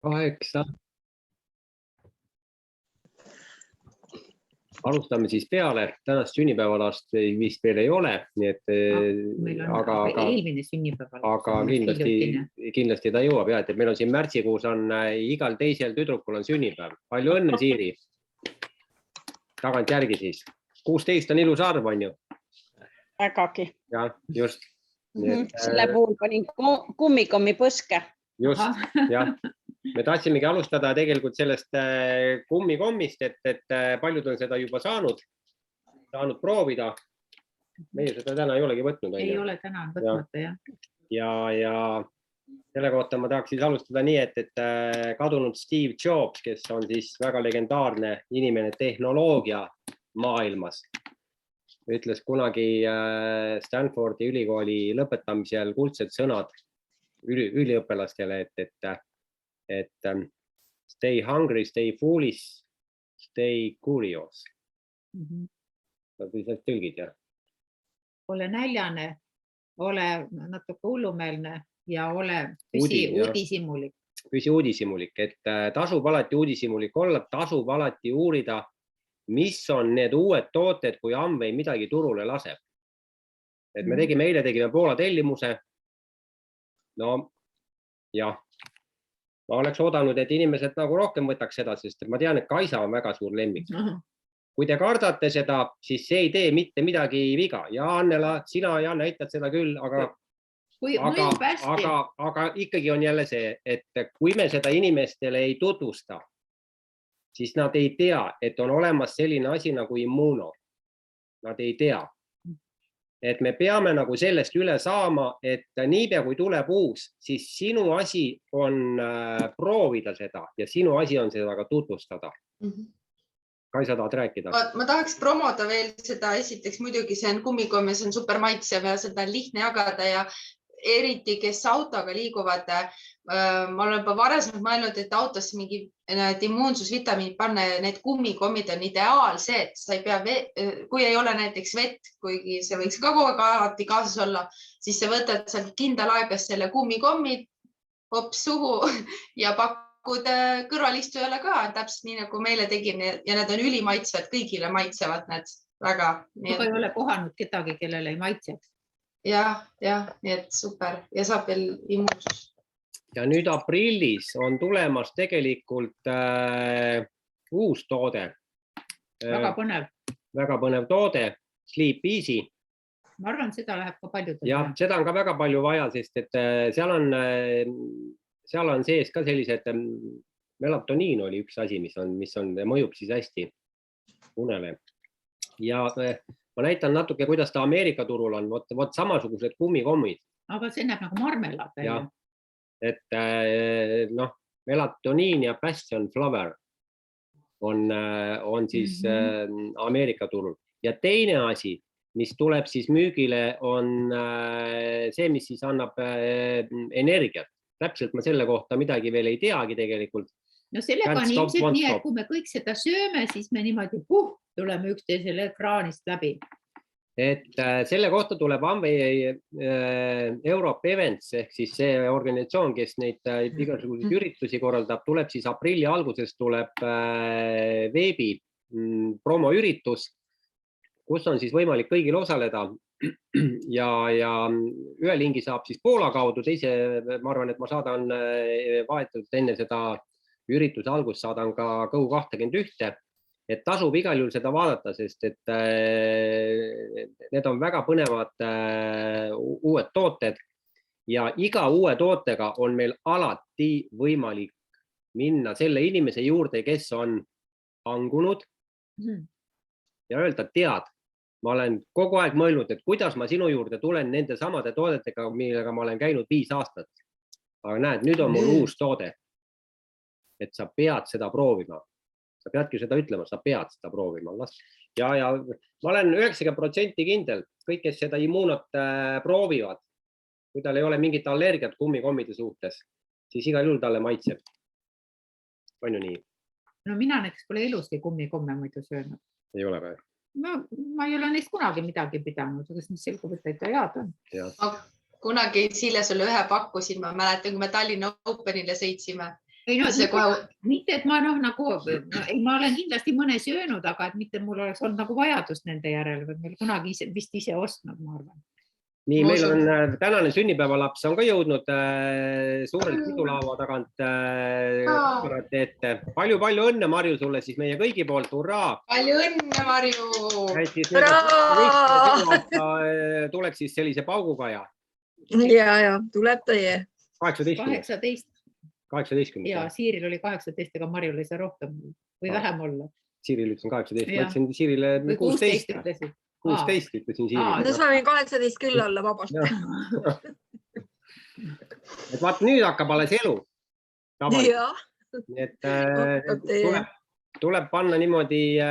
8. Alustame siis peale. Tänast sünnipäevalast vist veel ei ole, nii et meil on eelmine sünnipäeval. Aga kindlasti ta jõuab ja, et meil on siin märtsikuus on igal teisel tüdrukul on sünnipäev. Palju õnne, Siiri. Tagant järgi siis. 16 on ilus arv, on ju? Vägagi. Ja, just. Selle puhul panin kummikommi põske. Just, jah. Me tahtsimegi alustada tegelikult sellest kummikommist, et paljud on seda juba saanud proovida. Meie seda täna ei olegi võtnud. Ei ole täna võtmata, jah. Ja selle kohta ma tahaks siis alustada nii, et kadunud Steve Jobs, kes on siis väga legendaarne inimene tehnoloogia maailmas, ütles kunagi Stanfordi ülikooli lõpetamisel kuldsed sõnad üliõpilastele, et stay hungry, stay foolish, stay curious. Tõlgid, jah? Ole näljane, ole natuke hullumeelne ja ole uudishimulik. Püsi uudishimulik, et tasub alati uudishimulik olla, tasub alati uurida, mis on need uued tooted, kui Amway midagi turule laseb. Et me eile tegime Poola tellimuse. No, jah. Ma oleks oodanud, et inimesed nagu rohkem võtaks seda, sest ma tean, et Kaisa on väga suur lemmik. Kui te kardate seda, siis see ei tee mitte midagi viga. Ja Annela, sina ja näitad seda küll, aga ikkagi on jälle see, et kui me seda inimestele ei tutvusta, siis nad ei tea, et on olemas selline asi nagu immuuno. Nad ei tea. Et me peame nagu sellest üle saama, et niipea kui tuleb uus, siis sinu asi on proovida seda ja sinu asi on seda ka tutvustada. Kaisa tahad rääkida? Ma tahaks promoda veel seda, esiteks muidugi see on kummikomm ja see on super maitsev ja seda on lihtne jagada ja eriti, kes autoga liiguvad. Ma olen juba varasemalt mõelnud, et autosse mingi immuunsusvitamiinid panna ja need kummikommid on ideaalsed. Sa ei pea, kui ei ole näiteks vett, kuigi see võiks ka kogu aeg alati kaasas olla, siis sa võtad sealt kindal aegas selle kummikommid, hops suhu ja pakud kõrvalistujale ka, täpselt nii nagu meile tegin ja need on ülimaitsvad, kõigile maitsevad need väga. Aga ei ole kohanud kedagi, kellele ei maitseks. Ja, nii et super ja saab veel immuunsus. Ja nüüd aprillis on tulemas tegelikult uus toode. Väga põnev. Väga põnev toode, Sleep Easy. Ma arvan, seda läheb ka paljudel. Ja seda on ka väga palju vaja, sest et seal on sees ka sellised, melatoniin oli üks asi, mis mõjub siis hästi unele. Ja ma näitan natuke, kuidas ta Ameerika turul on, vot samasugused kummikommid. Aga see näeb nagu marmelaad välja. Et melatoniin ja passion flower on siis Ameerika turul. Ja teine asi, mis tuleb siis müügile, on see, mis siis annab energiat. Täpselt ma selle kohta midagi veel ei teagi tegelikult. No sellega on ilmselt nii, et kui me kõik seda sööme, siis me niimoodi tuleme üksteisele ekraanist läbi. Et selle kohta tuleb Amway Europe Events ehk siis see organisatsioon, kes neid igasuguseid üritusi korraldab, tuleb siis aprilli alguses tuleb veebi promoüritus, kus on siis võimalik kõigil osaleda ja ühe lingi saab siis Poola kaudu, teise ma arvan, et ma saadan vahetult enne seda ürituse algust saadan ka Go21, et tasub igal juhul seda vaadata, sest et need on väga põnevad uued tooted ja iga uue tootega on meil alati võimalik minna selle inimese juurde, kes on hangunud ja öelda, tead, ma olen kogu aeg mõelnud, et kuidas ma sinu juurde tulen nende samade toodetega, millega ma olen käinud 5 aastat. Aga näed, nüüd on mul uus toode, et sa pead seda proovima. Sa peadki seda ütlema, sa pead seda proovima. Ja ma olen 90% kindel, kõik, kes seda immuunot proovivad, kui tal ei ole mingit allergiat kummikommide suhtes, siis igal juhul talle maitseb. On ju nii? No mina näiteks pole eluski kummikomme muidu söönud. Ei ole või? Ma ei ole neist kunagi midagi pidanud, aga mis selgub, et täitsa head on. Kunagi Siile sulle ühe pakkusin, ma mäletan, kui me Tallinna Openile sõitsime mitte, et ma nagu, ma olen kindlasti mõne söönud, aga et mitte mul oleks olnud nagu vajadust nende järele, või meil kunagi vist ise ostnud, ma arvan. Nii, meil on tänane sünnipäevalaps on ka jõudnud suurelt pidulaava tagant ette. Palju õnne, Marju, sulle siis meie kõigi poolt. Hurraa! Palju õnne, Marju! Tuleb siis sellise pauguga ja? Ja, tuleb teie. 18. 18. Ja Siiril oli 18, aga Marjul ei saa rohkem või vähem olla. Siiril ütlesin 18, ma ütlesin Siirile 16. 16 ütlesin Siirile. Nüüd ma võin 18 küll olla vabalt. Et vaat nüüd hakkab alles elu. Et tuleb panna niimoodi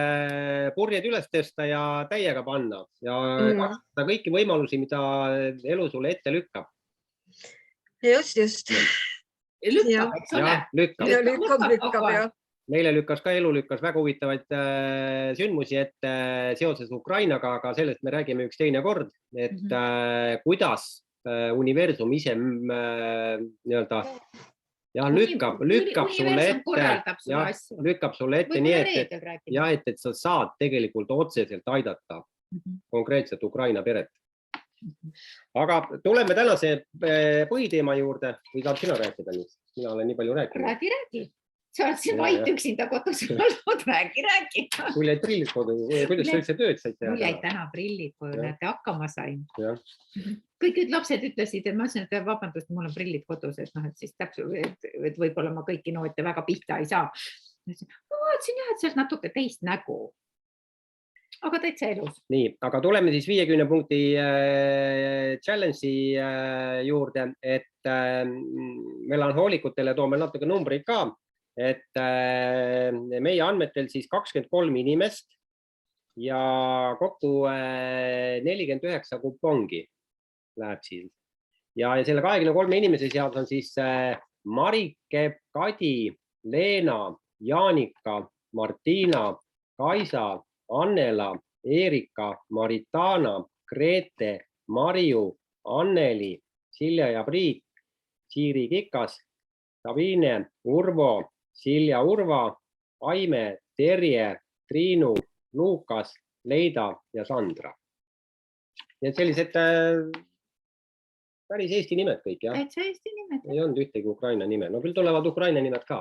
purjed üles tõsta ja täiega panna ja kasutada kõiki võimalusi, mida elu sulle ette lükkab. Just. Lükkab, jah. Meile lükkas ka elu väga huvitavaid sündmusi ette seoses Ukrainaga, aga sellest me räägime üks teine kord, et kuidas universum ise lükkab sulle ette nii, et sa saad tegelikult otseselt aidata konkreetselt Ukraina peret. Aga tuleme tänase põhiteema juurde, või tahab sina rääkida nüüd? Mina olen nii palju rääkinud. Räägi. Sa oled siin vait üksinda kodus olnud, räägi. Mul jäid prillid kodu, kuidas sa üldse tööd said teha? Mul jäid täna prillid kodu, näete, hakkama sain. Kõik lapsed ütlesid, et ma ütlesin, et vabandust, mul on prillid kodus, et siis täpselt, et võib-olla ma kõiki noote väga pihta ei saa. Ma vaatasin jah, et sealt natuke teist nägu. Aga täitsa elus. Nii, aga tuleme siis 50 punkti challenge'i juurde, et melanhoolikutele toome natuke numbreid ka. Et meie andmetel siis 23 inimest ja kokku 49 kupongi läheb siin. Ja selle 23 inimese seas on siis Marike, Kadi, Leena, Jaanika, Martina, Kaisa, Annela, Eerika, Maritana, Grete, Marju, Anneli, Silja ja Priit, Siiri Kikas, Sabine, Urvo, Silja Urva, Aime, Terje, Triinu, Luukas, Leida ja Sandra. Ja sellised päris Eesti nimed kõik, jah? Täitsa Eesti nimed. Ei olnud ühtegi Ukraina nime. No küll tulevad Ukraina nimed ka.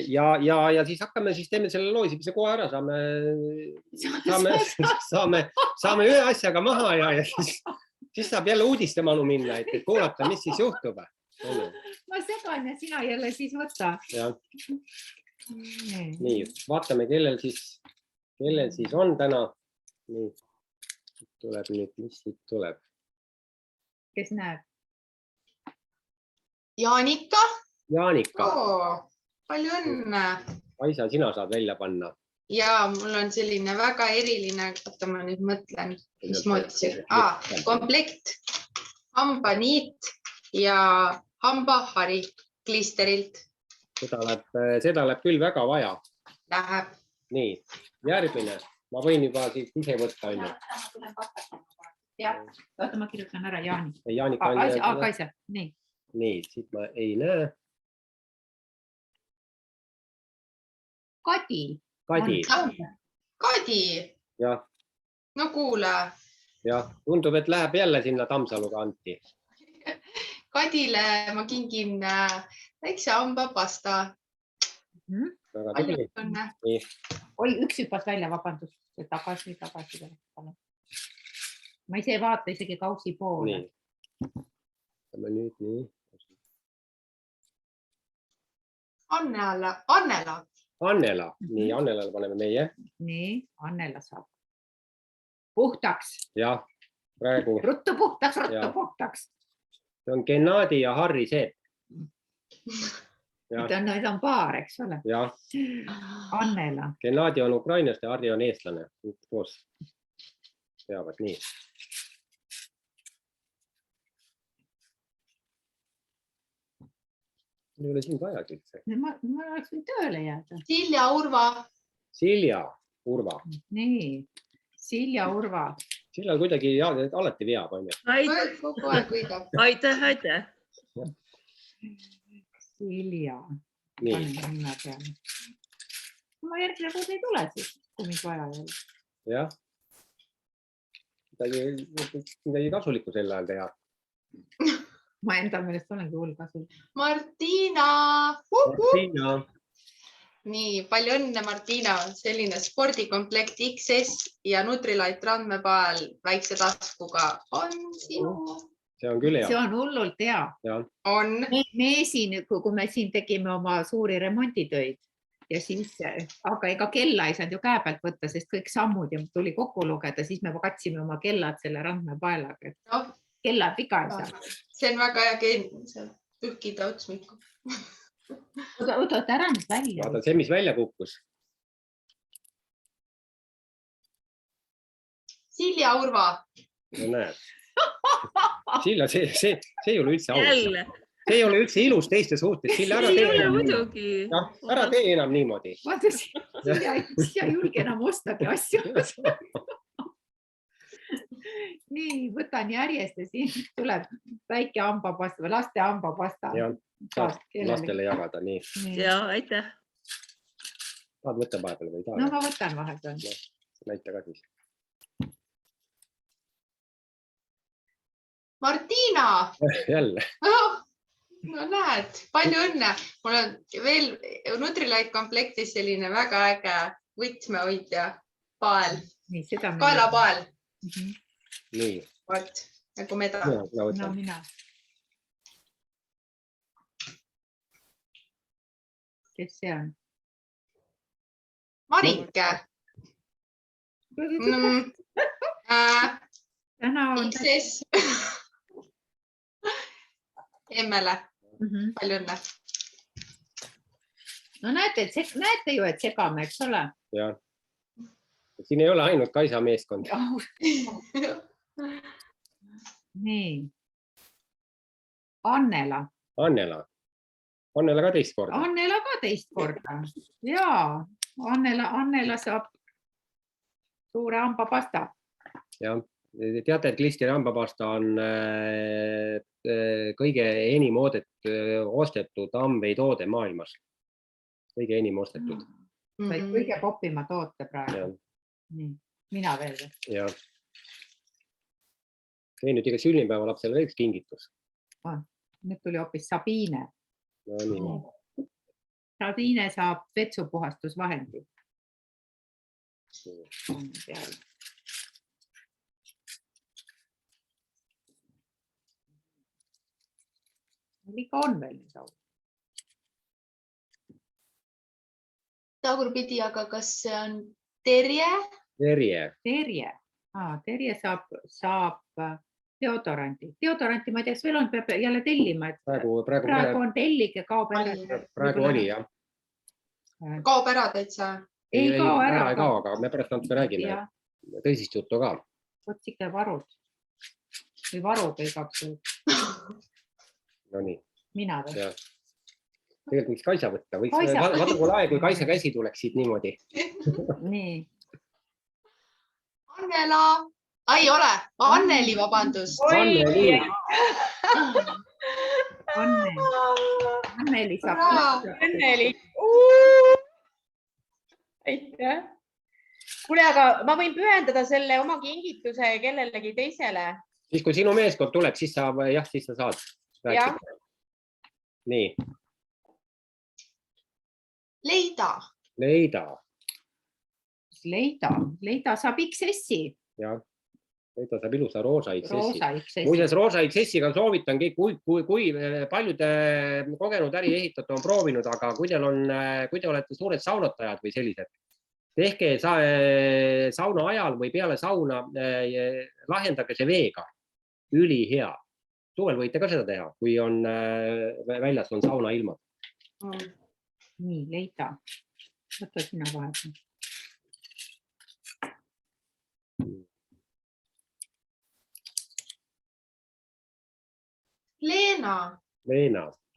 Ja siis hakkame, siis teeme selle loosimise kohe ära, saame ühe asjaga maha ja siis saab jälle uudistemanu minna, et kuulata, mis siis juhtub. Ma segan ja sina jälle siis võtta. Nii, vaatame, kellel siis on täna. Nii, tuleb nüüd, mis siit tuleb? Kes näeb? Jaanika. Jaanika. Palju õnne. Kaisa, sina saad välja panna. Ja mul on selline väga eriline, oota ma nüüd mõtlen, komplekt, hambaniit ja hambahari klisterilt. Seda läheb küll väga vaja. Läheb. Nii, järgmine. Ma võin juba ise võtta. Jah, oota ma kirjutan ära Jaanika. Kaisa, nii. Nii, siit ma ei näe. Kadi. Jah. No kuule. Jah, tundub, et läheb jälle sinna Tammsaluga Anti. Kadile ma kingin väikse hambapasta. Oi, üks hüppas välja, vabandust. Tagasi. Ma ise vaata isegi kausi poole. Nii. Nüüd nii. Annela. Nii, Annelale paneme meie. Nii, Annela saab. Puhtaks. Jah, praegu. Ruttu puhtaks. See on Gennadi ja Harri Seep. Need on paar, eks ole? Jah. Annela. Gennadi on ukrainlast ja Harri on eestlane. Koos peavad nii. Ei ole siin vaja üldse. Ma oleks võin tööle jääda. Silja Urva. Nii, Silja Urva. Siljal kuidagi alati veab, on ju? Kogu aeg võidab. Aitäh. Silja. nii , ma järgmine kord ei tule siis, kui mind vaja ei ole. jah. Midagi kasulikku sel ajal teha. Ma enda meelest olengi hull kasulik. Martina. Martina. Nii, palju õnne, Martina. Selline spordikomplekt XS ja Nutrilite randmepael väikse taskuga on sinu. See on küll hea. See on hullult hea. On. Me siin, kui me siin tegime oma suuri remonditöid ja siis, aga ega kella ei saanud ju käe pealt võtta, sest kõik sammud ja tuli kokku lugeda, siis me katsime oma kellad selle randmepaelaga. No. Kellad viga ei saa. See on väga hea geen, pühkida otsmiku. Oota, ära nüüd välja. Vaata see, mis välja kukkus. Silja Urva. No näed. Silja, see ei ole üldse aus. Jälle. See ei ole üldse ilus teiste suhtes. Silja, ära Ei tee ole enam muidugi. niimoodi. Ära tee enam niimoodi. Vaata, Silja ei julge enam ostagi asju. Nii, võtan järjest ja siin tuleb väike hambapasta või laste hambapasta. Ja, saad lastele jagada, nii. Ja, aitäh. Saad võtta vahepeal või ei saa? No ma võtan vahepeal. Näita ka siis. Martina. Jälle. No näed, palju õnne. Mul on veel Nutrilite komplektis selline väga äge võtmehoidja pael. Kaelapael. Nii. Vot, nagu meda. No mina. Kes see on? Marike. Täna on... XS. Emmele. Palju õnne. No näete ju, et segame, eks ole? Ja. Siin ei ole ainult Kaisa meeskond. Nii. Annela. Annela ka teist korda. Annela ka teist korda. Jaa, Annela saab suure hambapasta. Ja. Teate, et klistri hambapasta on kõige enim ostetud hambetoode maailmas. Kõige enim ostetud. Kõige popima toote praegu. Nii, mina veel. Ja. See nüüd iga sünnipäeva lapsele üks kingitus. Nüüd tuli hoopis Sabine. No nii. Sabine saab vetsupuhastusvahendi. Ikka on veel nii saab. Tagurpidi, aga kas see on Terje? Terje saab deodoranti. Deodoranti ma ei tea, veel on, peab jälle tellima. Praegu on tellig ja kaob ära. Praegu oli, jah. Kaob ära täitsa? Ei kao ära. Ei kao, aga me pärast natuke räägime. Tõsist juttu ka. Otsike varud. Või varud ei kapsu. No nii. Mina või? Tegelikult võiks Kaisa võtta. Vaata kui lae, kui Kaisa käsi tuleks siit niimoodi. Nii. Annela. Ei ole. Anneli, vabandust. Anneli saab. Anneli. Aitäh. Kuule, aga ma võin pühendada selle oma kingituse kellelegi teisele. Siis kui sinu meeskond tuleb, siis sa saad. Jah. Nii. Leida. Leida saab XS-i. Jah. Leida saab ilusa roosa XS-i. Muuseas, roosa XS-iga soovitan kõik, kui paljud kogenud äriehitatud on proovinud, aga kui te olete suured saunatajad või sellised, tehke sauna ajal või peale sauna, lahendage see veega. Üli hea. Suvel võite ka seda teha, kui on väljas on sauna ilmad. Nii, Leida. Võta sina vahepeal. Leena.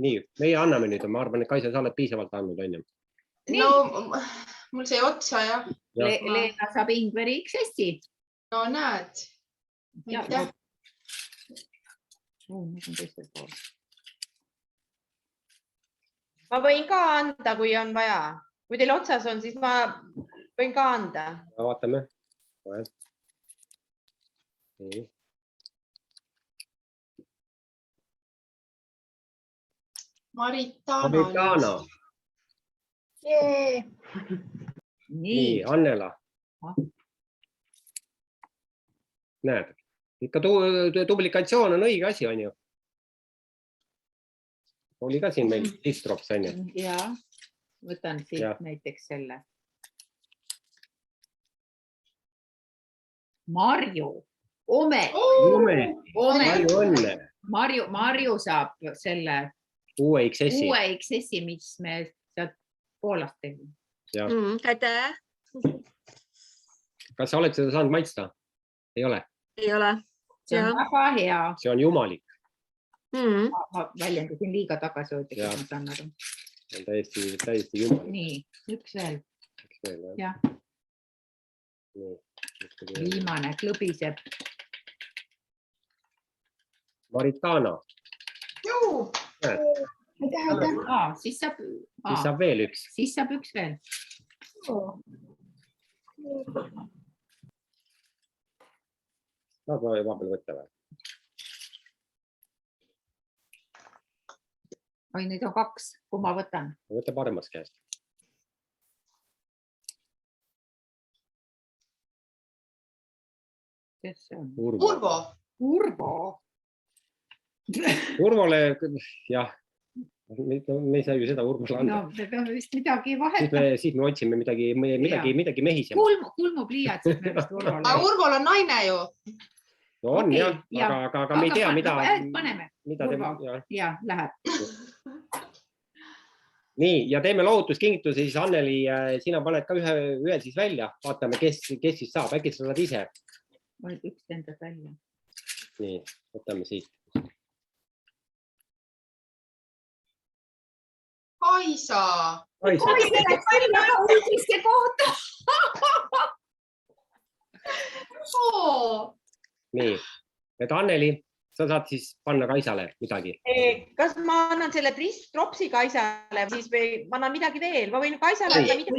Nii, meie anname nüüd, ma arvan, et Kaisa, sa oled piisavalt andnud, on ju? No, mul see otsa, jah. Leena saab Ingveri XS-i. No näed. Jah. ma võin ka anda, kui on vaja. Kui teil otsas on, siis ma võin ka anda. Vaatame. Maritana. Nii, Annela. Näed, ikka duplikatsioon on õige asi, on ju? Oli ka siin meil distrops, on ju? Jaa, võtan siit näiteks selle. Marju, Ome. Palju õnne. Marju saab selle uue XS-i, mis me sealt Poolast tegime. Aitäh. Kas sa oled seda saanud maitsta? Ei ole? Ei ole. See on väga hea. See on jumalik. Ma väljendasin liiga tagasihoidlik, ma saan aru. On täiesti jumalik. Nii, üks veel. Jah. Nii. Viimane klõbiseb. Maritana. Siis saab veel üks. Siis saab üks veel. Saad vahepeal võtta või? Oi, nüüd on 2. Kui ma võtan? Võta paremast käest. Kes see on? Urvole, jah. Me ei saa ju seda Urvole anda. No, me peame vist midagi vahetama. Siis me otsime midagi mehisema. Kulmupliiatsid me vist Urvole. Aga Urvol on naine ju. No on jah, aga me ei tea, mida... Paneme. Jah, läheb. Nii, ja teeme lohutuskingituse, siis Anneli, sina paned ka ühe siis välja. Vaatame, kes siis saab. Äkki sa saad ise? Ma nüüd üks endad välja. Nii, võtame siit. Kaisa. Uudiste kohta. Nii, et Anneli, sa saad siis panna Kaisale midagi. Kas ma annan selle tropsi Kaisale, siis ma annan midagi veel? Ma võin Kaisale midagi.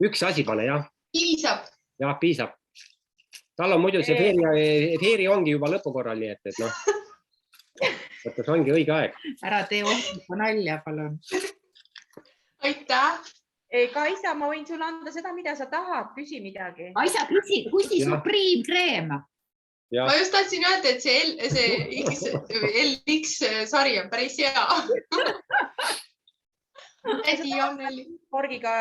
Üks asi pane, jah. Piisab. Jah, piisab. Tal on muidu see feeri ongi juba lõpukorral, nii et noh. Võttes ongi õige aeg. Ära tee ohtlikku nalja, palun. Aitäh. Kaisa, ma võin sulle anda seda, mida sa tahad. Küsi midagi. Kaisa, küsi Supreme kreem. Ma just tahtsin öelda, et see LX sari on päris hea. Korgiga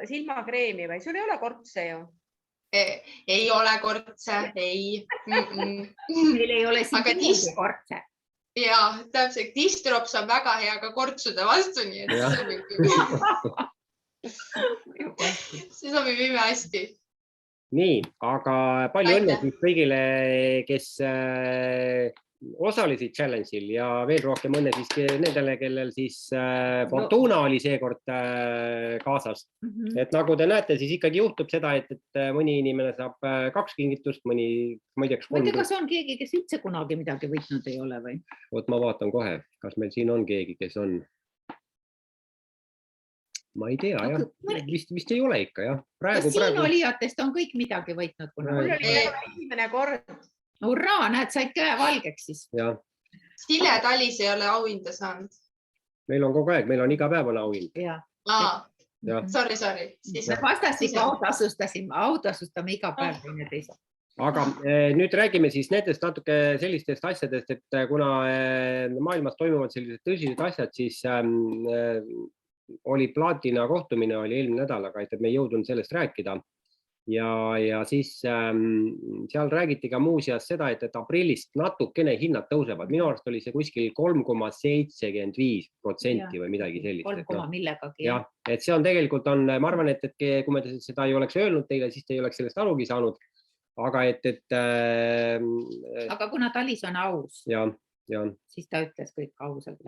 silmakreemi või? Sul ei ole kortse ju? Ei ole kortse, ei. Meil ei ole siin kortse. Jaa, täpselt. Distrops on väga hea ka kortsude vastu, nii et see sobib ime hästi. Nii, aga palju õnne siis kõigile, kes osalesid challenge'il ja veel rohkem õnne siis nendele, kellel siis Fortuna oli seekord kaasas. Et nagu te näete, siis ikkagi juhtub seda, et mõni inimene saab 2 kingitust, mõni, ma ei tea, Ma ei tea, kas on keegi, kes üldse kunagi midagi võitnud ei ole või? Oot, ma vaatan kohe, kas meil siin on keegi, kes on. Ma ei tea, jah. Vist ei ole ikka, jah. Kas siin olijatest on kõik midagi võitnud kunagi? Mul oli esimene kord. Hurraa, näed, said käe valgeks siis. Sille Talis ei ole auhinda saanud. Meil on kogu aeg, meil on iga päevane auhind. Sorry. Me vastastikku autasustame iga päev teine teise. Aga nüüd räägime siis nendest natuke sellistest asjadest, et kuna maailmas toimuvad sellised tõsised asjad, siis oli Platina kohtumine, oli eelmine nädal, aga et me ei jõudnud sellest rääkida. Ja siis seal räägiti ka muuseas seda, et aprillist natukene hinnad tõusevad. Minu arust oli see kuskil 3,75% või midagi sellist. 3, millegagi. Jah, et see on tegelikult on, ma arvan, et kui me seda ei oleks öelnud teile, siis te ei oleks sellest arugi saanud. Aga Aga kuna Talis on aus, siis ta ütles kõik ausalt.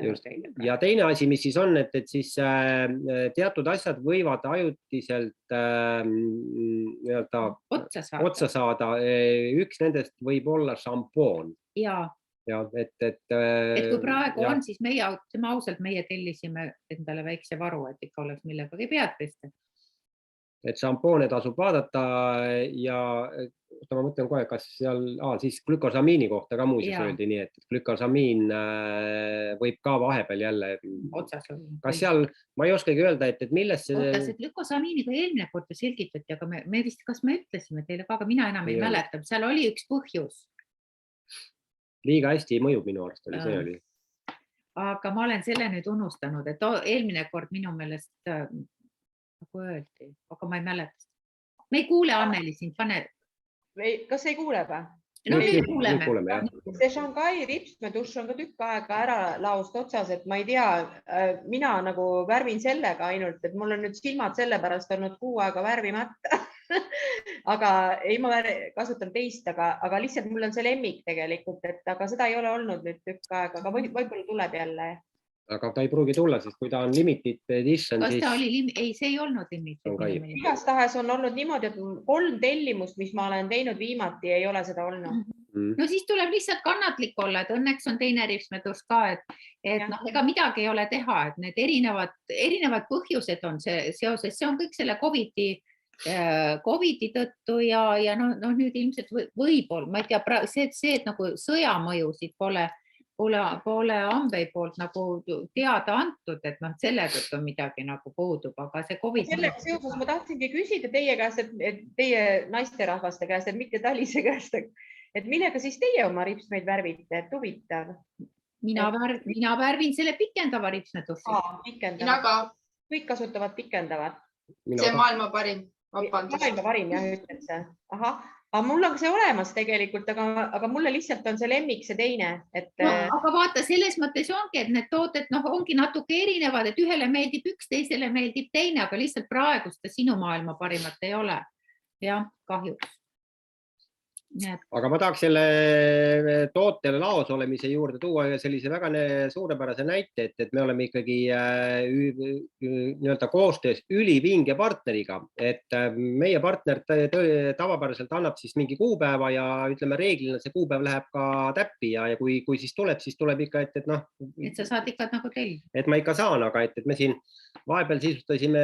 Ja teine asi, mis siis on, et siis teatud asjad võivad ajutiselt otsa saada. Üks nendest võib olla šampoon. ja et kui praegu on, siis meie, ütleme ausalt, meie tellisime endale väikse varu, et ikka oleks millegagi pead pesta. Et šampoone tasub vaadata ja ma mõtlen kohe, kas seal, siis glükosamiini kohta ka muuseas öeldi nii, et glükosamiin võib ka vahepeal jälle otsas olla. Kas seal, ma ei oskagi öelda, et millest see... Oota, see glükosamiiniga eelmine kord selgitati, aga me vist, kas me ütlesime teile ka, aga mina enam ei mäleta, seal oli üks põhjus. Liiga hästi ei mõju minu arust oli, see oli. Aga ma olen selle nüüd unustanud, et eelmine kord minu meelest nagu öeldi, aga ma ei mäleta. Me ei kuule, Anneli, sind pane. Kas ei kuule või? No nüüd kuuleme. See Shanghai ripsmedušš on ka tükk aega ära laost otsas, et ma ei tea, mina nagu värvin sellega ainult, et mul on nüüd silmad sellepärast olnud 6 aega värvimata. Aga ei, ma kasutan teist, aga lihtsalt mul on see lemmik tegelikult, et aga seda ei ole olnud nüüd tükk aega, aga võib-olla tuleb jälle. Aga ta ei pruugi tulla, sest kui ta on limited edition, siis... Ei, see ei olnud limited. Igas tahes on olnud niimoodi, et 3 tellimust, mis ma olen teinud viimati, ei ole seda olnud. No siis tuleb lihtsalt kannatlik olla, et õnneks on teine ripsmedušš ka, et ega midagi ei ole teha, et need erinevad põhjused on seoses, see on kõik selle COVID-i tõttu ja nüüd ilmselt võib-olla, ma ei tea, see, et nagu sõjamõjusid pole Ambei poolt nagu teada antud, et selle tõttu midagi nagu puudub, aga see COVID... Selleks seoses ma tahtsingi küsida teie käest, et teie naisterahvaste käest, et mitte Talise käest, et millega siis teie oma ripsmeid värvite, et huvitav? Mina värvin selle pikendava ripsmedušši. Mina ka. Kõik kasutavad pikendavat. See maailma parim. Maailma parim, jah, ütled see. Aga mul on see olemas tegelikult, aga mulle lihtsalt on see lemmik, see teine. Aga vaata, selles mõttes ongi, et need tooted ongi natuke erinevad, et ühele meeldib üks, teisele meeldib teine, aga lihtsalt praegu seda sinu maailma parimat ei ole. Jah, kahjuks. Aga ma tahaks selle tootele laos olemise juurde tuua sellise väga suurepärase näite, et me oleme ikkagi koostöös ülivinge partneriga, et meie partner tavapäraselt annab siis mingi kuupäeva ja ütleme reeglina see kuupäev läheb ka täppi ja kui siis tuleb ikka, et noh. Et sa saad ikka nagu tell. Et ma ikka saan, aga et me siin vahepeal sisustasime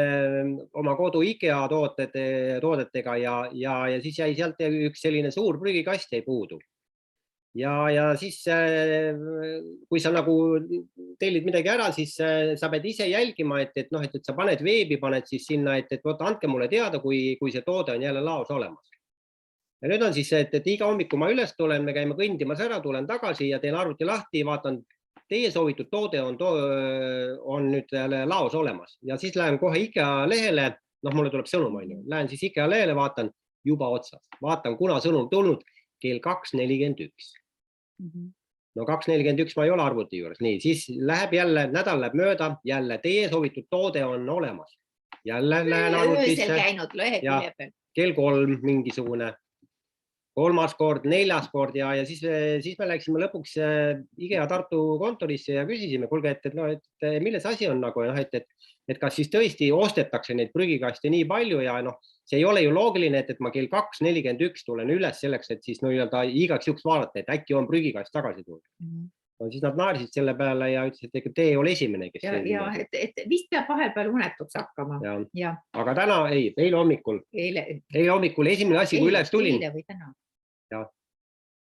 oma kodu IKEA toodetega ja siis jäi sealt üks selline suur prügikast jäi puudu. Ja siis, kui sa nagu tellid midagi ära, siis sa pead ise jälgima, et sa paned veebi, paned siis sinna, et andke mulle teada, kui see toode on jälle laos olemas. Ja nüüd on siis, et iga hommiku ma üles tulen, me käime kõndimas ära, tulen tagasi ja teen arvuti lahti, vaatan, teie soovitud toode on nüüd laos olemas ja siis lähen kohe IKEA lehele, mulle tuleb sõnum, lähen siis IKEA lehele, vaatan juba otsas, vaatan, kuna sõnum tulnud kell 2.41. No 2.41 ma ei ole arvuti juures, nii, siis läheb jälle, nädal läheb mööda, jälle teie soovitud toode on olemas. Jälle lähen arvutisse ja kell 3 mingisugune, 3. kord, 4. kord ja siis me läksime lõpuks IKEA Tartu kontorisse ja küsisime, kuulge, et milles asi on nagu, et kas siis tõesti ostetakse neid prügikaste nii palju ja see ei ole ju loogiline, et ma kell 2.41 tulen üles selleks, et siis igaks juhuks vaadata, et äkki on prügikast tagasi tulnud. Siis nad naersid selle peale ja ütlesid, et te ei ole esimene, kes... Ja, et vist peab vahepeal unetuks hakkama. Aga täna, eile hommikul, esimene asi, kui üles tulin... Eile või täna?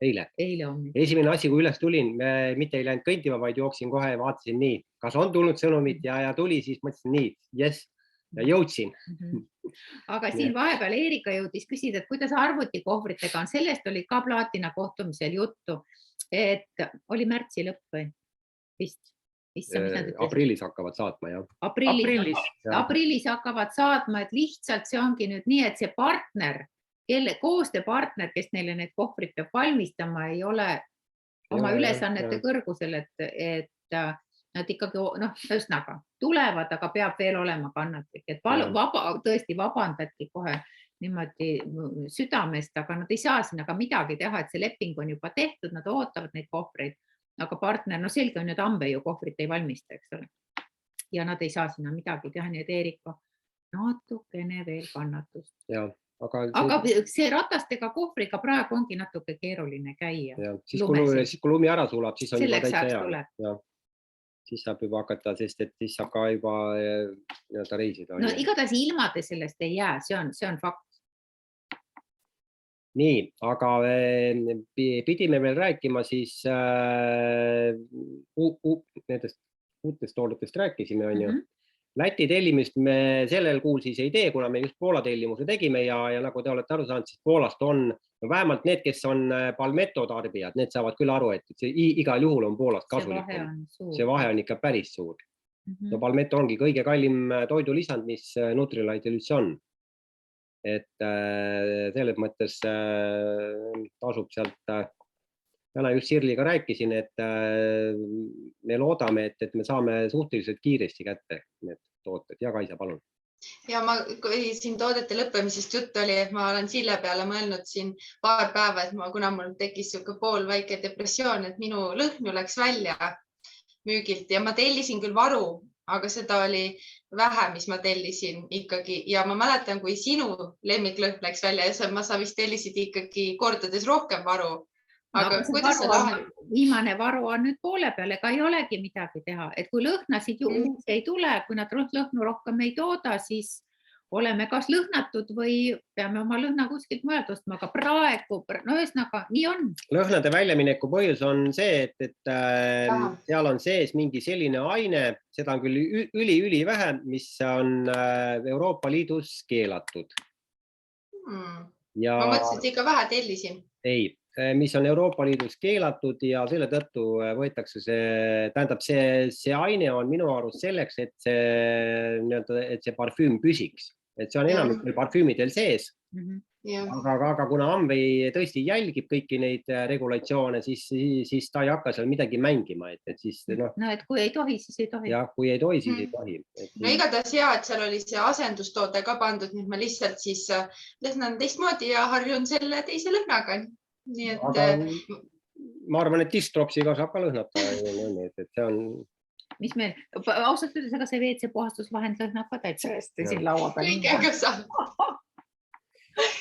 Eile. Esimene asi, kui üles tulin, mitte ei läinud kõntima, vaid jooksin kohe ja vaatasin nii, kas on tulnud sõnumit ja tuli, siis mõtlesin nii, yes, ja jõudsin. Aga siin vahepeal Eerika jõudis küsida, et kuidas arvutikohvritega on, sellest oli ka Plaatina kohtumisel juttu, et oli märtsi lõpp või? Vist. Aprillis hakkavad saatma, jah. Aprillis hakkavad saatma, et lihtsalt see ongi nüüd nii, et see partner, koostööpartner, kes neile need kohvrid peab valmistama, ei ole oma ülesannete kõrgusel, et nad ikkagi, ühesõnaga, tulevad, aga peab veel olema kannatlik. Et tõesti vabandadki kohe niimoodi südamest, aga nad ei saa sinna ka midagi teha, et see leping on juba tehtud, nad ootavad neid kohvreid, aga partner, selge on, et Ambei ju kohvrit ei valmista, eks ole. Ja nad ei saa sinna midagi teha, nii et Eerika natukene veel kannatust. aga see ratastega kohvriga praegu ongi natuke keeruline käia. Siis kui lumi ära sulab, siis on juba täitsa hea. Siis saab juba hakata, sest et siis saab ka juba reisida. No igatahes ilmade sellest ei jää, see on fakt. Nii, aga pidime veel rääkima siis nendest uutest toodetest rääkisime, on ju. Läti tellimist me sellel kuul siis ei tee, kuna me just Poola tellimuse tegime ja nagu te olete aru saanud, siis Poolast on vähemalt need, kes on Palmetto tarbijad, need saavad küll aru, et see igal juhul on Poolast kasulikum. See vahe on ikka päris suur. Ja Palmetto ongi kõige kallim toidulisand, mis Nutrilite'il üldse on. Et selles mõttes tasub sealt, täna just Sirliga rääkisin, et me loodame, et me saame suhteliselt kiiresti kätte need tooted. Ja Kaisa, palun. Ja kui siin toodete lõppemisest jutt oli, et ma olen Sille peale mõelnud siin paar päeva, et kuna mul tekkis pool väike depressioon, et minu lõhnu läks välja müügilt ja ma tellisin küll varu, aga seda oli vähe, mis ma tellisin ikkagi. Ja ma mäletan, kui sinu lemmiklõhn läks välja ja sa vist tellisid ikkagi kordades rohkem varu. Aga kuidas see lahendab? Viimane varu on nüüd poole peal, ega ei olegi midagi teha. Et kui lõhnasid uusi ei tule, kui nad lõhnu rohkem ei tooda, siis oleme kas lõhnatud või peame oma lõhna kuskilt mujalt ostma, aga praegu, no ühesõnaga, nii on. Lõhnade väljamineku põhjus on see, et seal on sees mingi selline aine, seda on küll üli vähe, mis on Euroopa Liidus keelatud. Ma mõtlesin, et ikka vähe tellisin. Ei, mis on Euroopa Liidus keelatud ja selle tõttu võetakse see, tähendab see aine on minu arust selleks, et see parfüüm püsiks. Et see on enamik parfüümidel sees, aga kuna Amway tõesti jälgib kõiki neid regulatsioone, siis ta ei hakka seal midagi mängima. No, et kui ei tohi, siis ei tohi. Ja kui ei tohi, siis ei tohi. No igatahes hea, et seal oli see asendustoode ka pandud, nüüd ma lihtsalt siis lõhnan teistmoodi ja harjun selle teise lõhnaga. Ma arvan, et distropsiga saab ka lõhnata. Et see on... Mis meil, ausalt ütles, aga see WC puhastusvahend lõhnab ka täitsa hästi siin laua peal.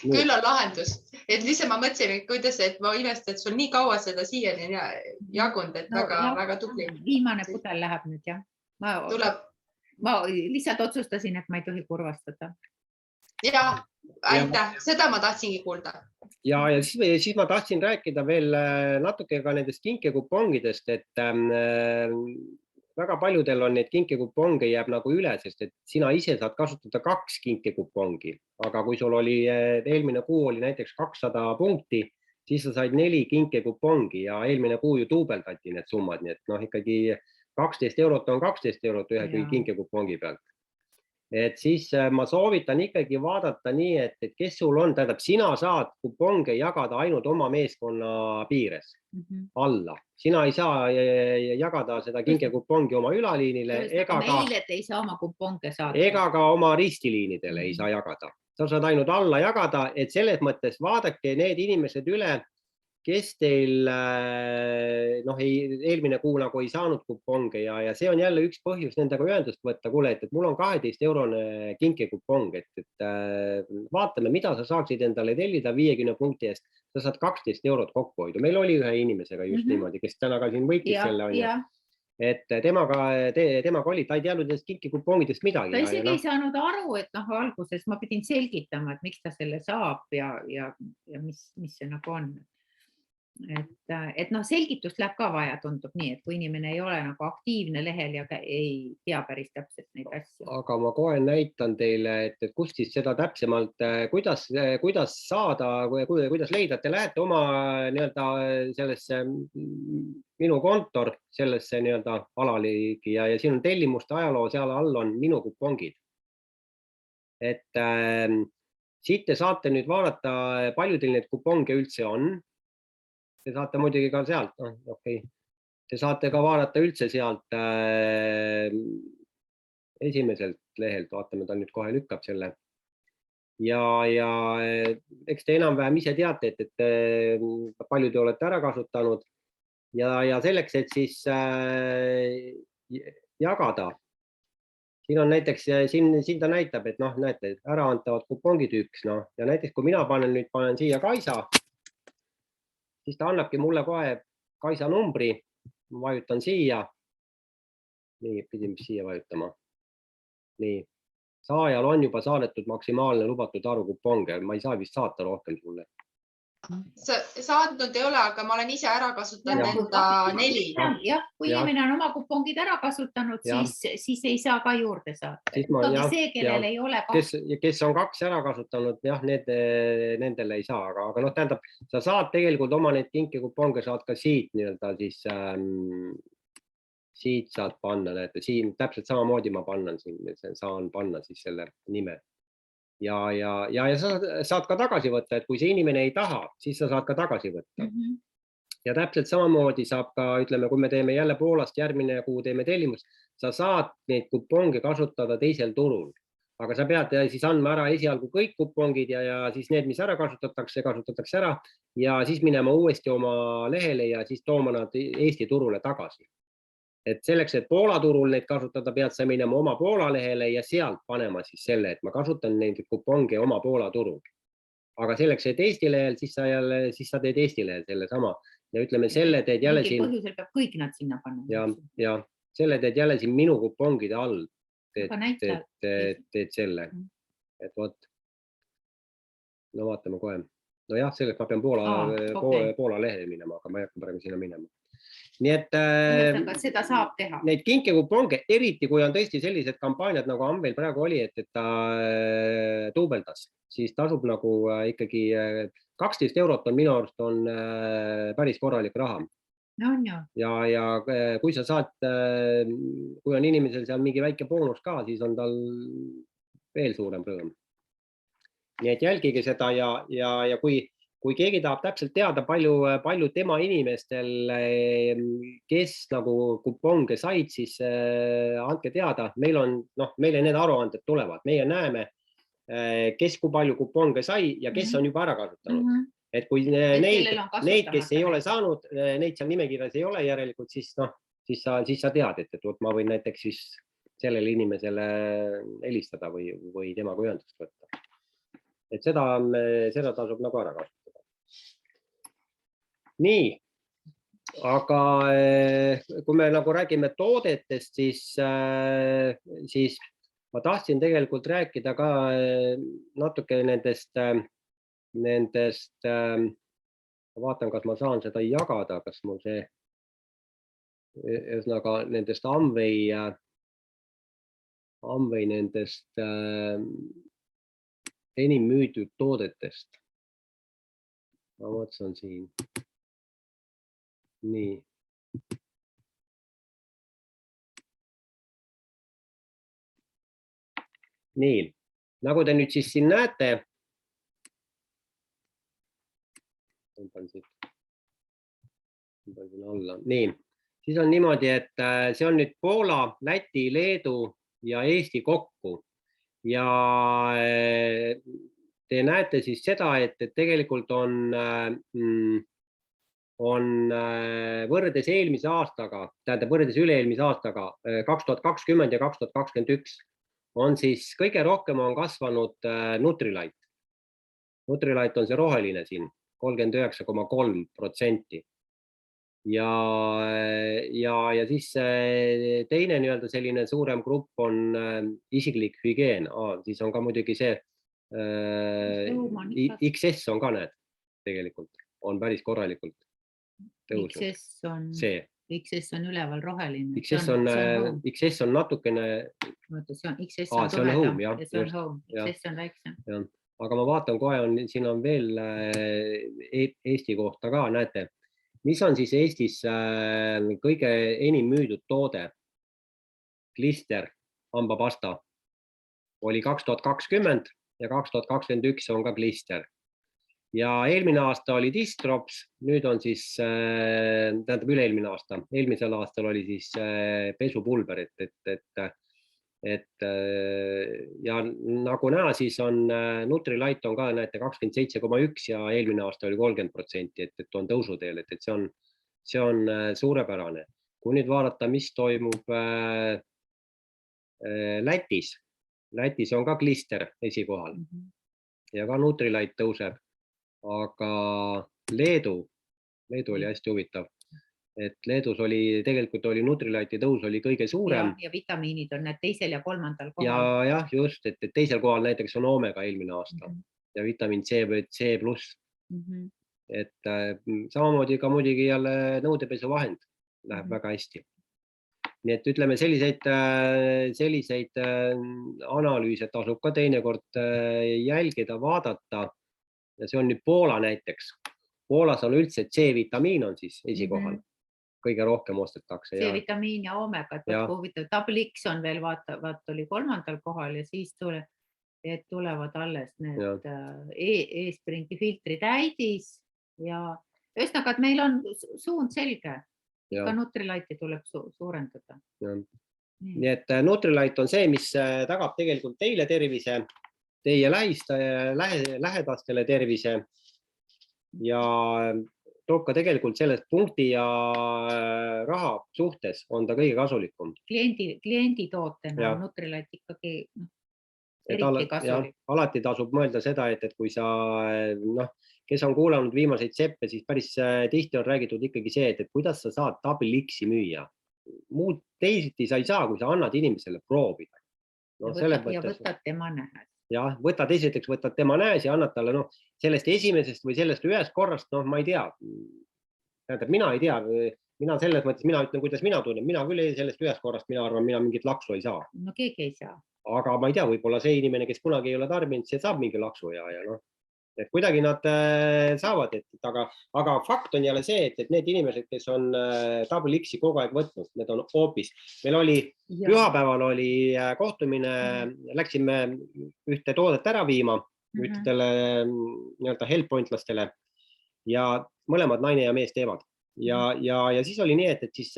Küll on lahendus. Et lihtsalt ma mõtlesin, kuidas, et ma imestan, et sul nii kaua seda siiani jagund, et väga tubli. Viimane pudel läheb nüüd, jah. Ma lihtsalt otsustasin, et ma ei tohi kurvastada. Ja, aitäh. Seda ma tahtsingi kuulda. Ja siis ma tahtsin rääkida veel natuke ka nendest kinkekupongidest, et väga paljudel on neid kinkekuponge jääb nagu üle, sest et sina ise saad kasutada 2 kinkekupongi, aga kui sul oli eelmine kuu oli näiteks 200 punkti, siis sa said 4 kinkekupongi ja eelmine kuu ju duubeldati need summad, nii et ikkagi 12 eurot on 12 eurot ühe kinkekupongi pealt. Et siis ma soovitan ikkagi vaadata nii, et kes sul on, tähendab, sina saad kuponge jagada ainult oma meeskonna piires alla. Sina ei saa jagada seda kinkekupongi oma ülaliinile ega ka oma ristiliinidele ei saa jagada. Sa saad ainult alla jagada, et selles mõttes vaadake need inimesed üle, kes teil eelmine kuu nagu ei saanud kuponge ja see on jälle üks põhjus nendega ühendust võtta, kuule, et mul on 12-eurone kinkekupong, et vaatame, mida sa saaksid endale tellida 50 punkti eest, sa saad 12 eurot kokku hoida. Meil oli ühe inimesega just niimoodi, kes täna ka siin võitis selle on. Et temaga oli, ta ei teadnud nendest kinkekupongidest midagi. Ta isegi ei saanud aru, et alguses ma pidin selgitama, et miks ta selle saab ja mis see nagu on. Et selgitust läheb ka vaja, tundub nii, et kui inimene ei ole nagu aktiivne lehel ja ei tea päris täpselt neid asju. Aga ma kohe näitan teile, et kust siis seda täpsemalt, kuidas saada, kuidas leida, te lähete oma sellesse minu kontor, sellesse alaliigi ja siin on tellimuste ajaloo, seal all on minu kupongid. Et siit te saate nüüd vaadata, palju teil neid kuponge üldse on. Te saate muidugi ka sealt, Te saate ka vaadata üldse sealt esimeselt lehelt, vaatame, ta nüüd kohe lükkab selle. Ja eks te enam-vähem ise teate, et palju te olete ära kasutanud ja selleks, et siis jagada, siin on näiteks, siin ta näitab, et noh, näete, äraantavad kupongid 1, noh, ja näiteks kui mina panen siia Kaisa, siis ta annabki mulle kohe Kaisa numbri, ma vajutan siia. Nii, pidime siia vajutama. Nii, saajal on juba saadetud maksimaalne lubatud arvu kuponge, ma ei saa vist saata rohkem sulle. Saatnud ei ole, aga ma olen ise ära kasutanud enda 4. Jah, kui inimene on oma kupongid ära kasutanud, siis ei saa ka juurde saata. See, kellel ei ole kes on 2 ära kasutanud, jah, nendele ei saa, aga noh, tähendab, sa saad tegelikult oma neid kinkekuponge saad ka siit nii-öelda siis siit saad panna, näete, siin täpselt samamoodi ma saan panna siis selle nime. Ja sa saad ka tagasi võtta, et kui see inimene ei taha, siis sa saad ka tagasi võtta. Ja täpselt samamoodi saab ka, ütleme, kui me teeme jälle Poolast järgmine kuu teeme tellimust, sa saad neid kuponge kasutada teisel turul. Aga sa pead siis andma ära esialgu kõik kupongid ja siis need, mis ära kasutatakse ära ja siis minema uuesti oma lehele ja siis tooma nad Eesti turule tagasi. Et selleks, et Poola turul neid kasutada, pead sa minema oma Poola lehele ja sealt panema siis selle, et ma kasutan neid kuponge oma Poola turul. Aga selleks, et Eesti lehel, siis sa teed Eesti lehel selle sama. Ja ütleme, selle teed jälle siin... Põhjusel peab kõik nad sinna panna. Ja selle teed jälle siin minu kupongide all. Teed selle. Et võt. No vaatame kohe. No jah, selleks ma pean Poola lehele minema, aga ma ei hakka praegu sinna minema. Nii et seda saab teha. Neid kinkekuponge, eriti kui on tõesti sellised kampaaniad, nagu Amvel praegu oli, et ta duubeldas, siis tasub nagu ikkagi 12 eurot on minu arust on päris korralik raha. Ja kui sa saad, kui on inimesel seal mingi väike boonus ka, siis on tal veel suurem rõõm. Nii et jälgige seda ja kui keegi tahab täpselt teada, palju tema inimestel, kes nagu kuponge said, siis andke teada. Meile need aruanded tulevad. Meie näeme, kes kui palju kuponge sai ja kes on juba ära kasutanud. Et kui neid, kes ei ole saanud, neid seal nimekirjas ei ole järelikult, siis sa tead, et ma võin näiteks siis sellele inimesele helistada või temaga ühendust võtta. Et seda tasub nagu ära kasutada. Nii, aga kui me nagu räägime toodetest, siis ma tahtsin tegelikult rääkida ka natuke nendest, ma vaatan, kas ma saan seda jagada, kas mul see, ühesõnaga nendest Amway nendest enim müüdud toodetest. Ma mõtlen siin. Nii. Nii, nagu te nüüd siis siin näete, nii, siis on niimoodi, et see on nüüd Poola, Läti, Leedu ja Eesti kokku ja te näete siis seda, et tegelikult on võrreldes eelmise aastaga, tähendab võrreldes üle-eelmise aastaga 2020 ja 2021 on siis kõige rohkem on kasvanud Nutrilite. Nutrilite on see roheline siin, 39,3%. Ja siis teine nii-öelda selline suurem grupp on isiklik hügieen. Siis on ka muidugi see XS on ka need tegelikult, on päris korralikult tõusnud. XS on üleval roheline. XS on natukene... XS on tuledam ja see on home. XS on väiksem. Aga ma vaatan kohe, siin on veel Eesti kohta ka, näete. Mis on siis Eestis kõige enim müüdud toode? Glister, hambapasta. Oli 2020 ja 2021 on ka Glister. Ja eelmine aasta oli Distrops, nüüd on siis, tähendab üle-eelmine aasta, eelmisel aastal oli siis pesupulber, ja nagu näha, siis on Nutrilite on ka, näete, 27,1 ja eelmine aasta oli 30%, et on tõusuteel, et see on suurepärane. Kui nüüd vaadata, mis toimub Lätis on ka klister esikohal ja ka Nutrilite tõuseb, aga Leedu oli hästi huvitav, et Leedus tegelikult oli Nutrilite'i tõus oli kõige suurem. Ja vitamiinid on need teisel ja kolmandal kohal. Ja jah, just, et teisel kohal näiteks on Omega eelmine aasta ja vitamiin C+. Et samamoodi ka muidugi jälle nõudepesuvahend läheb väga hästi. Nii et ütleme selliseid analüüse tasub ka teinekord jälgida, vaadata. Ja see on nüüd Poola näiteks. Poolas on üldse C-vitamiin on siis esikohal. Kõige rohkem ostetakse. C-vitamiin ja Omega. Double X on veel vaat oli kolmandal kohal ja siis tulevad alles need e-springi filtri täidis. Ja ühesõnaga, et meil on suund selge. Ka Nutrilite'i tuleb suurendada. Nii et Nutrilite on see, mis tagab tegelikult teile tervise, teie lähedastele tervise ja toob ka tegelikult sellest punkti ja raha suhtes on ta kõige kasulikum. Kliendi tootena on Nutrilite ikkagi eriti kasulik. Alati tasub mõelda seda, et kui sa, kes on kuulanud viimaseid seppe, siis päris tihti on räägitud ikkagi see, et kuidas sa saad Double X-i müüa. Muud teisiti sa ei saa, kui sa annad inimesele proovida. Ja võtad tema nähes. Jah, esiteks võtad tema näes ja annad talle sellest esimesest või sellest ühest korrast, ma ei tea. Mina ei tea, mina selles mõttes, mina ütlen, kuidas mina tunnen. Mina küll sellest ühest korrast, mina arvan, mina mingit laksu ei saa. No keegi ei saa. Aga ma ei tea, võib-olla see inimene, kes kunagi ei ole tarbinud, see saab mingi laksu ja et kuidagi nad saavad, aga fakt on jälle see, et need inimesed, kes on Double X-i kogu aeg võtnud, need on hoopis. Meil oli pühapäeval oli kohtumine, läksime ühte toodet ära viima, ühtedele helpointlastele ja mõlemad naine ja mees teevad. Ja siis oli nii, et siis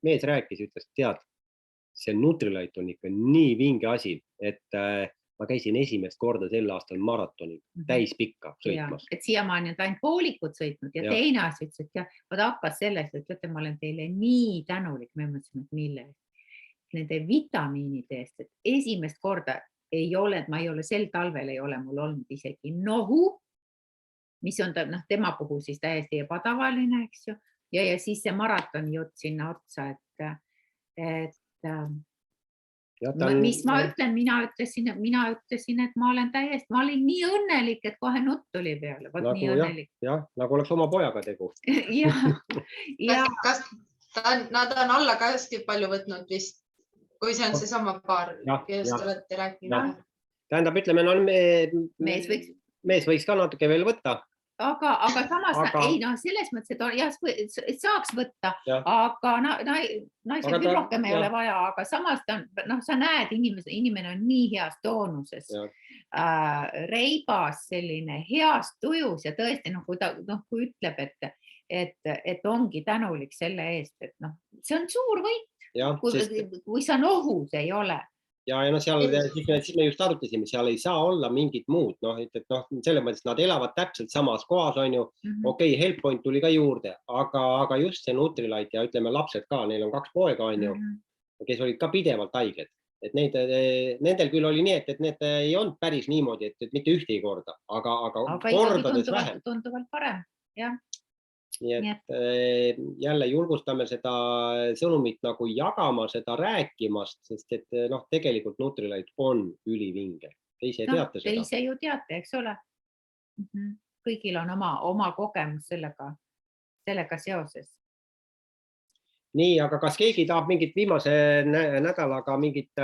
mees rääkis, ütles, tead, see Nutrilite on ikka nii vinge asi, et ma käisin esimest korda sel aastal maratoni täispikka sõitmas. Et siiamaani on ainult poolikud sõitnud ja teine asi ütles, et hakkas sellest, et ütlete, ma olen teile nii tänulik, me mõtlesime, et mille nende vitamiinide eest, et esimest korda ei ole, ma ei ole sel talvel ei ole mul olnud isegi nohu, mis on tema puhul siis täiesti ebatavaline, eks ju, ja siis see maratoni jutt sinna otsa, et mis ma ütlen, mina ütlesin, et ma olin nii õnnelik, et kohe nutt tuli peale. Jah, nagu oleks oma pojaga tegu. Kas nad on alla ka hästi palju võtnud vist, kui see on see sama paar, kellest olete rääkinud? Tähendab, ütleme, mees võiks ka natuke veel võtta. Aga samas, selles mõttes, et saaks võtta, aga naisel küll rohkem ei ole vaja, aga samas sa näed, inimene on nii heas toonuses, reibas, selline heas tujus ja tõesti, kui ütleb, et ongi tänulik selle eest, et see on suur võit, kui sa nohus ei ole. Ja siis me just arutasime, seal ei saa olla mingit muud, selles mõttes nad elavad täpselt samas kohas, on ju, okei, Helppoint tuli ka juurde, aga just see Nutrilite ja ütleme lapsed ka, neil on 2 poega, on ju, kes olid ka pidevalt haiged, et nendel küll oli nii, et need ei olnud päris niimoodi, et mitte ühtegi korda, aga kordades vähem. Tunduvalt parem, jah. Nii et jälle julgustame seda sõnumit nagu jagama, seda rääkimast, sest et tegelikult Nutrilite on ülivinge. Te ise teate seda. Te ise ju teate, eks ole. Kõigil on oma kogemus sellega seoses. Nii, aga kas keegi tahab mingit viimase nädalaga mingit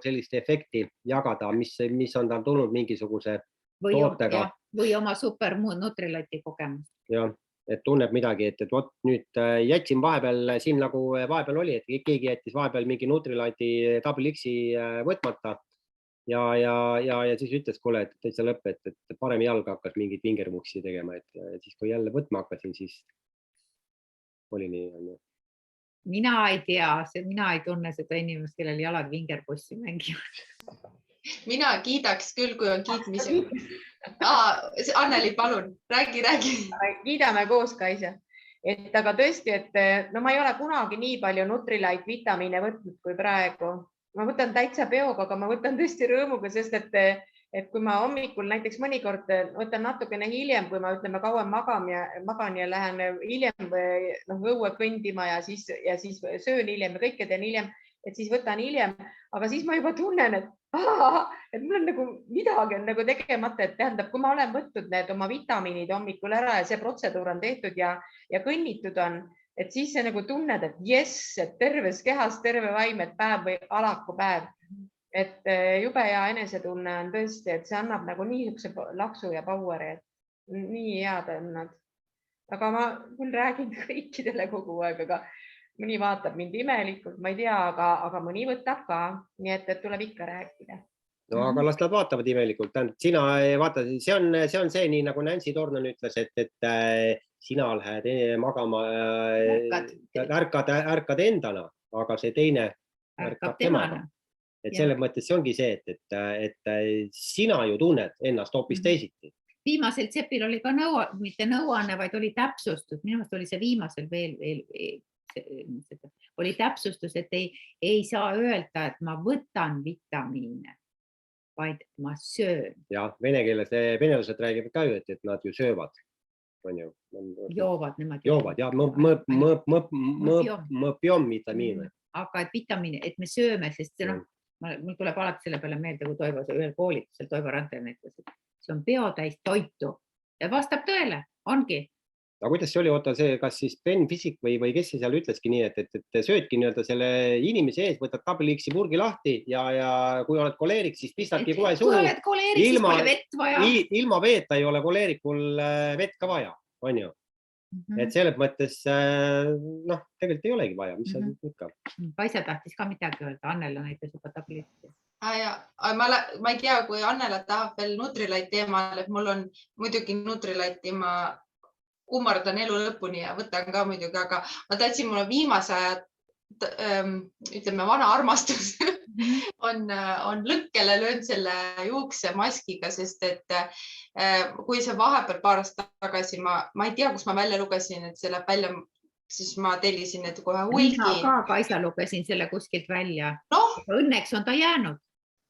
sellist efekti jagada, mis on tal tulnud mingisuguse tootega? Või oma super Nutrilite'i kogemust. Jah, et tunneb midagi, et nüüd jätsin vahepeal, siin nagu vahepeal oli, et keegi jättis vahepeal mingi Nutrilite'i Double X-i võtmata ja siis ütles, kuule, et täitsa lõpp, et parem jalga hakkas mingit vingermuksi tegema, et siis kui jälle võtma hakkasin, siis oli nii. Mina ei tea, mina ei tunne seda inimest, kellel jalad vingerpussi mängivad. Mina kiidaks küll, kui on kiitmisega. Anneli, palun, räägi. Kiidame koos, Kaisa. et aga tõesti, et no ma ei ole kunagi nii palju Nutrilite vitamiine võtnud kui praegu. Ma võtan täitsa peoga, aga ma võtan tõesti rõõmuga, sest et kui ma hommikul näiteks mõnikord võtan natukene hiljem, kui ma ütleme kauem magan ja lähen hiljem õue kõndima ja siis söön hiljem ja kõike teen hiljem, et siis võtan hiljem, aga siis ma juba tunnen, et mul on nagu midagi on nagu tegemata, et tähendab, kui ma olen võtnud need oma vitamiinid hommikul ära ja see protseduur on tehtud ja kõnnitud on, et siis see nagu tunned, et jess, et terves kehas, terve vaim, et päev või alaku päev. Et jube hea enesetunne on tõesti, et see annab nagu niisuguse laksu ja power'i, et nii head on nad. Aga ma küll räägin kõikidele kogu aeg, aga mõni vaatab mind imelikult, ma ei tea, aga mõni võtab ka, nii et tuleb ikka rääkida. No aga las nad vaatavad imelikult. Sina vaata, see on see, nii nagu Nancy Dornan ütles, et sina lähed magama, ärkad endana, aga see teine ärkab temaga. Et selles mõttes see ongi see, et sina ju tunned ennast hoopis teisiti. Viimasel tsepil oli ka mitte nõuanne, vaid oli täpsustus. Minu meelest oli see viimasel veel oli täpsustus, et ei saa öelda, et ma võtan vitamiine, vaid ma söön. Ja vene keeles venelased räägivad ka ju, et nad ju söövad. Joovad nemad. Joovad, ja mõpiom vitamiine. Aga et vitamiine, et me sööme, sest mul tuleb alati selle peale meelde, kui Toivo ühel koolitusel Toivo Randel ütles, et see on peotäis toitu ja vastab tõele, ongi. Aga kuidas see oli, oota see, kas siis Ben Fisik või kes see seal ütleski nii, et söödki nii-öelda selle inimese ees, võtad tabliksi purgi lahti ja kui oled koleerik, siis pistadki kohe suhu. Kui oled koleerik, siis pole vett vaja. Ilma veeta ei ole koleerikul vett ka vaja, on ju? Et selles mõttes, tegelikult ei olegi vaja, mis see ikka. Kaisa tahtis ka midagi öelda, Annela näitas juba tablitsi. Ma ei tea, kui Annela tahab veel Nutrilite teemal, et mul on muidugi Nutrilite, ma kummardan elu lõpuni ja võtan ka muidugi, aga ma tahtsin, mul on viimase aja, ütleme, vana armastus on lõkkele löönud selle juuksemaskiga, sest et kui see vahepeal paar aastat tagasi, ma ei tea, kus ma välja lugesin, et see läheb välja, siis ma tellisin, et kohe hulgi. Mina ka Kaisa lugesin selle kuskilt välja. Õnneks on ta jäänud.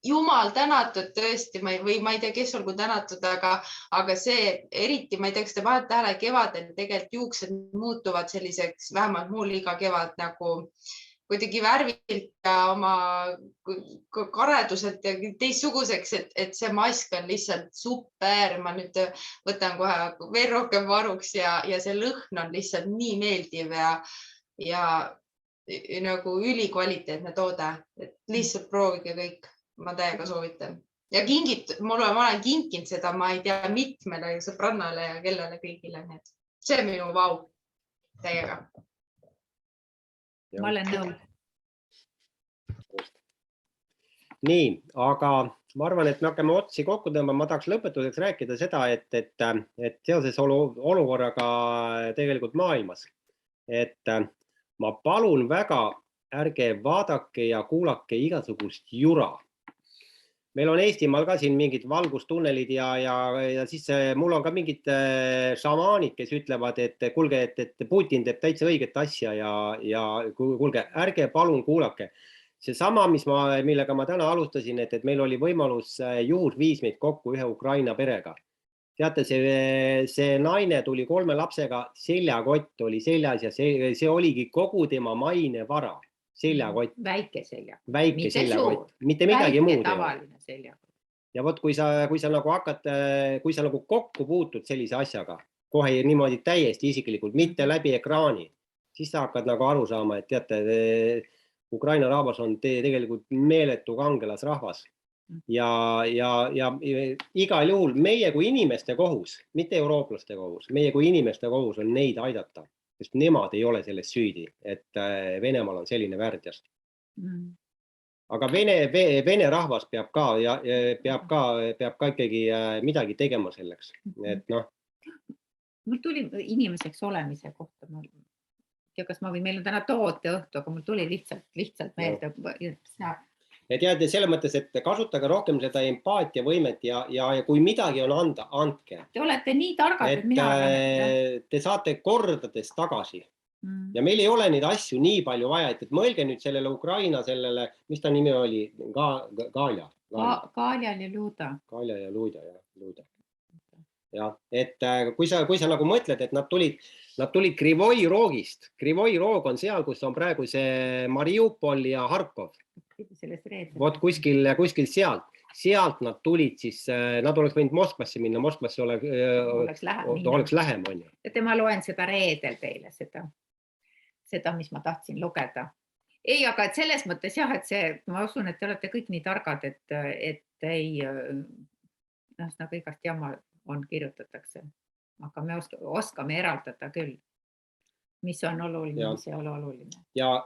Jumal tänatud tõesti, või ma ei tea, kes olgu tänatud, aga see eriti, ma ei tea, kas te vahet tähele, kevadel tegelikult juuksed muutuvad selliseks, vähemalt mul iga kevad nagu kuidagi värvilt ja oma kareduselt ja teistsuguseks, et see mask on lihtsalt super. Ma nüüd võtan kohe veel rohkem varuks ja see lõhn on lihtsalt nii meeldiv ja nagu ülikvaliteetne toode, et lihtsalt proovige kõik. Ma täiega soovitan. Ja ma olen kinkinud seda, ma ei tea, mitmele sõbrannale ja kellele kõigile. See on minu vau täiega. Ma olen nõud. Nii, aga ma arvan, et me hakkame otsi kokku tõmbama. Ma tahaks lõpetuseks rääkida seda, et seoses olukorraga tegelikult maailmas, et ma palun väga, ärge vaadake ja kuulake igasugust jura. Meil on Eestimaal ka siin mingid valgustunnelid ja siis mul on ka mingid šamaanid, kes ütlevad, et kuulge, et Putin teeb täitsa õiget asja ja kuulge, ärge palun kuulake. See sama, millega ma täna alustasin, et meil oli võimalus juhus viis meid kokku ühe Ukraina perega. Teate, see naine tuli 3 lapsega, seljakott oli seljas ja see oligi kogu tema maine vara. Seljakott. Väike seljakott. Väike seljakott. Mitte midagi muud. Tavaline seljakott. Ja võt, kui sa nagu hakkad, kui sa nagu kokku puutud sellise asjaga, kohe niimoodi täiesti isiklikult, mitte läbi ekraani, siis sa hakkad nagu aru saama, et teate, Ukraina rahvas on tegelikult meeletu kangelasrahvas. Ja igal juhul meie kui inimeste kohus, mitte eurooplaste kohus, meie kui inimeste kohus on neid aidata. Sest nemad ei ole selles süüdi, et Venemaal on selline värdjast. Aga Vene rahvas peab ka ikkagi midagi tegema selleks. Et Mul tuli inimeseks olemise kohta. Kas ma võin, meil on täna tooteõhtu, aga mul tuli lihtsalt meelde. et selles mõttes, et kasutage rohkem seda empaatiavõimet ja kui midagi on anda, andke. Te olete nii targad, et mina arvan. Te saate kordades tagasi. Ja meil ei ole neid asju nii palju vaja, et mõelge nüüd sellele Ukraina, mis ta nimi oli? Galja. Galja ja Luda. Galja ja Luda, jah. Ja, et kui sa nagu mõtled, et nad tulid Krivoi roogist. Krivoi roog on seal, kus on praegu see Mariupol ja Harkov. Vot kuskil sealt nad tulid, siis nad oleks võinud Moskvasse minna. Moskvasse oleks lähem. Ja ma loen seda reedel teile, seda, mis ma tahtsin lugeda. Ei, aga et selles mõttes jah, et ma usun, et te olete kõik nii targad, et ei, nagu igast jamma on kirjutatakse, aga me oskame eraldada küll, mis on oluline, mis ei ole oluline. Ja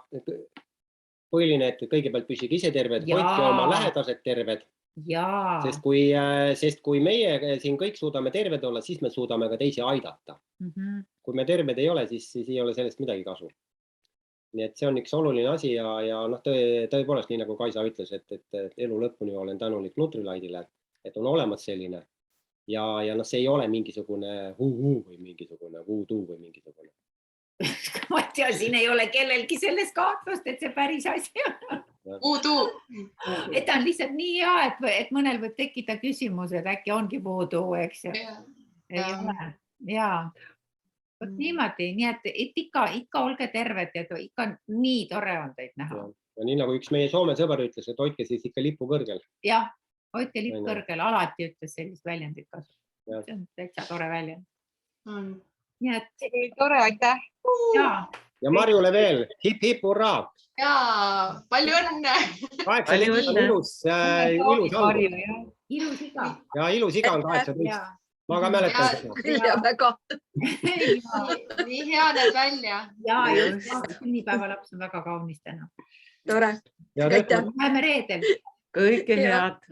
põhiline, et kõigepealt püsige ise terved, hoidke oma lähedased terved, sest kui meie siin kõik suudame terved olla, siis me suudame ka teisi aidata. Kui me terved ei ole, siis ei ole sellest midagi kasu. Nii et see on üks oluline asi ja tõepoolest, nii nagu Kaisa ütles, et elu lõpuni olen tänulik Nutrilaidile, et on olemas selline. Ja see ei ole mingisugune või mingisugune voodoo või mingisugune. Ma tea, siin ei ole kellelgi sellest kahtlust, et see päris asi on. Voodoo. Et ta on lihtsalt nii hea, et mõnel võib tekkida küsimus, et äkki ongi voodoo, eks ju. Ei ole. Jaa. Võt niimoodi, nii et ikka olge terved ja ikka nii tore on teid näha. Ja nii nagu üks meie Soome sõber ütles, et hoidke siis ikka lipu kõrgel. Jah. Hoidke lipp kõrgel, alati ütles sellist väljendit kasu. See on täitsa tore väljend. Nii et... See oli tore, aitäh! Ja Marjule veel, hip hurraa! Jaa, palju õnne! 18 on ilus algus. Ilus iga. Ja ilus iga on 18. Ma ka mäletan seda. Küll ja väga. Nii hea näed välja. Ja sünnipäevalaps on väga kaunis täna. Tore. Läheme reedel. Kõike head.